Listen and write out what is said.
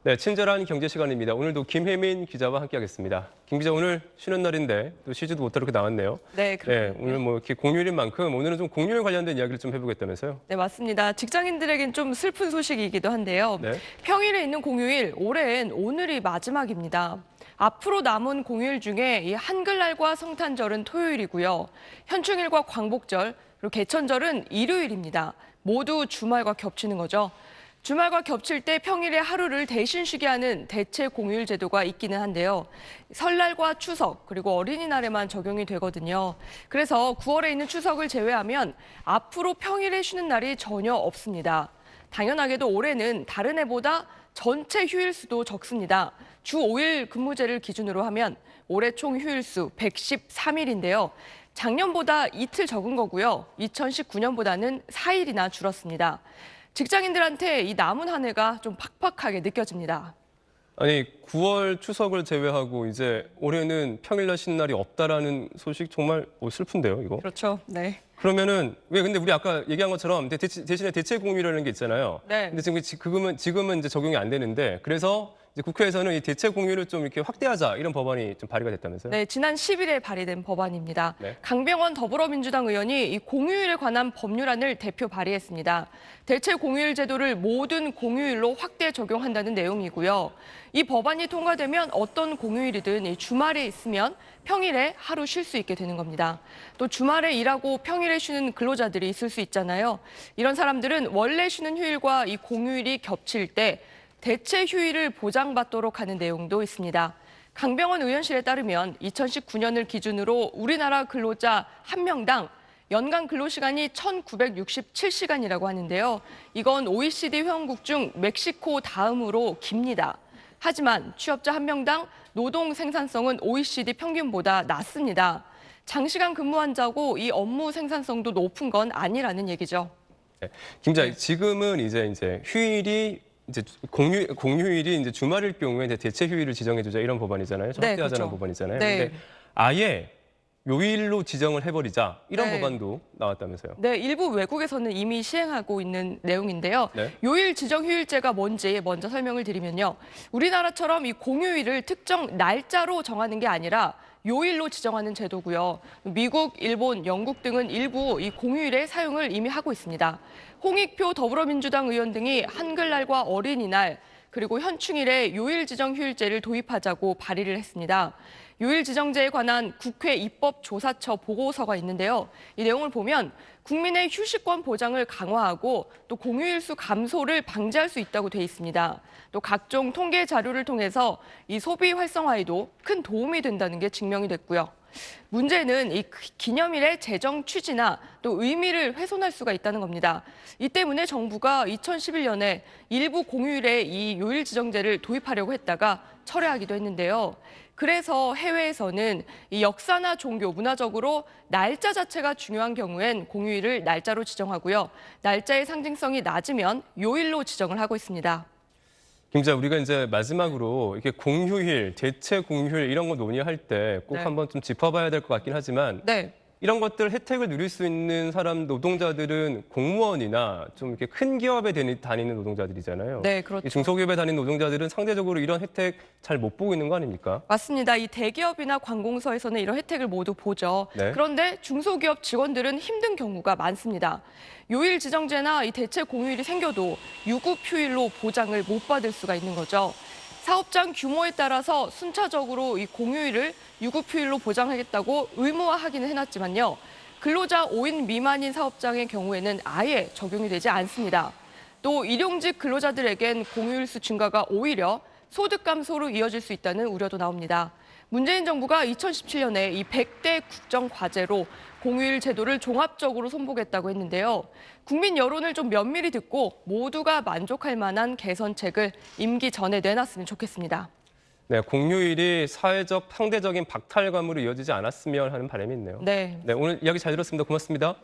네, 친절한 경제 시간입니다. 오늘도 김혜민 기자와 함께하겠습니다. 김 기자, 오늘 쉬는 날인데 또 쉬지도 못하고 이렇게 나왔네요. 네, 그렇군요. 네, 오늘 뭐 이렇게 공휴일인 만큼 오늘은 좀 공휴일 관련된 이야기를 좀 해보겠다면서요? 네, 맞습니다. 직장인들에겐 좀 슬픈 소식이기도 한데요. 네. 평일에 있는 공휴일, 올해엔 오늘이 마지막입니다. 앞으로 남은 공휴일 중에 이 한글날과 성탄절은 토요일이고요. 현충일과 광복절, 그리고 개천절은 일요일입니다. 모두 주말과 겹치는 거죠. 주말과 겹칠 때 평일에 하루를 대신 쉬게 하는 대체 공휴일 제도가 있기는 한데요. 설날과 추석 그리고 어린이날에만 적용이 되거든요. 그래서 9월에 있는 추석을 제외하면 앞으로 평일에 쉬는 날이 전혀 없습니다. 당연하게도 올해는 다른 해보다 전체 휴일 수도 적습니다. 주 5일 근무제를 기준으로 하면 올해 총 휴일 수 113일인데요. 작년보다 이틀 적은 거고요. 2019년보다는 4일이나 줄었습니다. 직장인들한테 이 남은 한 해가 좀 팍팍하게 느껴집니다. 아니, 9월 추석을 제외하고 이제 올해는 평일날 쉬는 날이 없다라는 소식 정말 슬픈데요, 이거? 그렇죠. 네. 그러면은 왜 근데 우리 아까 얘기한 것처럼 대신에 대체 공휴일이라는 게 있잖아요. 네. 근데 지금은 이제 적용이 안 되는데 그래서 이제 국회에서는 이 대체 공휴일을 좀 이렇게 확대하자 이런 법안이 좀 발의가 됐다면서요? 네, 지난 10일에 발의된 법안입니다. 네. 강병원 더불어민주당 의원이 이 공휴일에 관한 법률안을 대표 발의했습니다. 대체 공휴일 제도를 모든 공휴일로 확대 적용한다는 내용이고요. 이 법안이 통과되면 어떤 공휴일이든 이 주말에 있으면 평일에 하루 쉴 수 있게 되는 겁니다. 또 주말에 일하고 평일에 쉬는 근로자들이 있을 수 있잖아요. 이런 사람들은 원래 쉬는 휴일과 이 공휴일이 겹칠 때 대체 휴일을 보장받도록 하는 내용도 있습니다. 강병원 의원실에 따르면 2019년을 기준으로 우리나라 근로자 1명당 연간 근로시간이 1,967시간이라고 하는데요. 이건 OECD 회원국 중 멕시코 다음으로 깁니다. 하지만 취업자 1명당 노동 생산성은 OECD 평균보다 낮습니다. 장시간 근무한다고 이 업무 생산성도 높은 건 아니라는 얘기죠. 네. 김 기자, 지금은 이제 휴일이 이제 공휴일이 이제 주말일 경우에 이제 대체 휴일을 지정해주자 이런 법안이잖아요. 좀 네, 확대하자는 그렇죠. 법안이잖아요. 네. 근데 아예 요일로 지정을 해버리자 이런 네. 법안도 나왔다면서요. 네, 일부 외국에서는 이미 시행하고 있는 내용인데요. 네. 요일 지정 휴일제가 뭔지 먼저 설명을 드리면요. 우리나라처럼 이 공휴일을 특정 날짜로 정하는 게 아니라 요일로 지정하는 제도고요. 미국, 일본, 영국 등은 일부 이 공휴일의 사용을 이미 하고 있습니다. 홍익표 더불어민주당 의원 등이 한글날과 어린이날 그리고 현충일에 요일 지정 휴일제를 도입하자고 발의를 했습니다. 요일 지정제에 관한 국회 입법조사처 보고서가 있는데요. 이 내용을 보면 국민의 휴식권 보장을 강화하고 또 공휴일 수 감소를 방지할 수 있다고 돼 있습니다. 또 각종 통계 자료를 통해서 이 소비 활성화에도 큰 도움이 된다는 게 증명이 됐고요. 문제는 이 기념일의 재정 취지나 또 의미를 훼손할 수가 있다는 겁니다. 이 때문에 정부가 2011년에 일부 공휴일에 이 요일 지정제를 도입하려고 했다가 철회하기도 했는데요. 그래서 해외에서는 이 역사나 종교, 문화적으로 날짜 자체가 중요한 경우엔 공휴일을 날짜로 지정하고요. 날짜의 상징성이 낮으면 요일로 지정을 하고 있습니다. 김 기자, 우리가 이제 마지막으로 이렇게 공휴일, 대체 공휴일 이런 거 논의할 때 꼭 네. 한번 좀 짚어봐야 될 것 같긴 하지만 네. 이런 것들 혜택을 누릴 수 있는 노동자들은 공무원이나 좀 이렇게 큰 기업에 다니는 노동자들이잖아요. 네, 그렇죠. 이 중소기업에 다니는 노동자들은 상대적으로 이런 혜택 잘 못 보고 있는 거 아닙니까? 맞습니다. 이 대기업이나 관공서에서는 이런 혜택을 모두 보죠. 네. 그런데 중소기업 직원들은 힘든 경우가 많습니다. 요일 지정제나 이 대체 공휴일이 생겨도 유급 휴일로 보장을 못 받을 수가 있는 거죠. 사업장 규모에 따라서 순차적으로 이 공휴일을 유급 휴일로 보장하겠다고 의무화하기는 해놨지만요. 근로자 5인 미만인 사업장의 경우에는 아예 적용이 되지 않습니다. 또 일용직 근로자들에겐 공휴일 수 증가가 오히려 소득 감소로 이어질 수 있다는 우려도 나옵니다. 문재인 정부가 2017년에 이 100대 국정 과제로 공휴일 제도를 종합적으로 손보겠다고 했는데요. 국민 여론을 좀 면밀히 듣고 모두가 만족할 만한 개선책을 임기 전에 내놨으면 좋겠습니다. 네, 공휴일이 사회적 상대적인 박탈감으로 이어지지 않았으면 하는 바람이 있네요. 네. 네, 오늘 이야기 잘 들었습니다. 고맙습니다.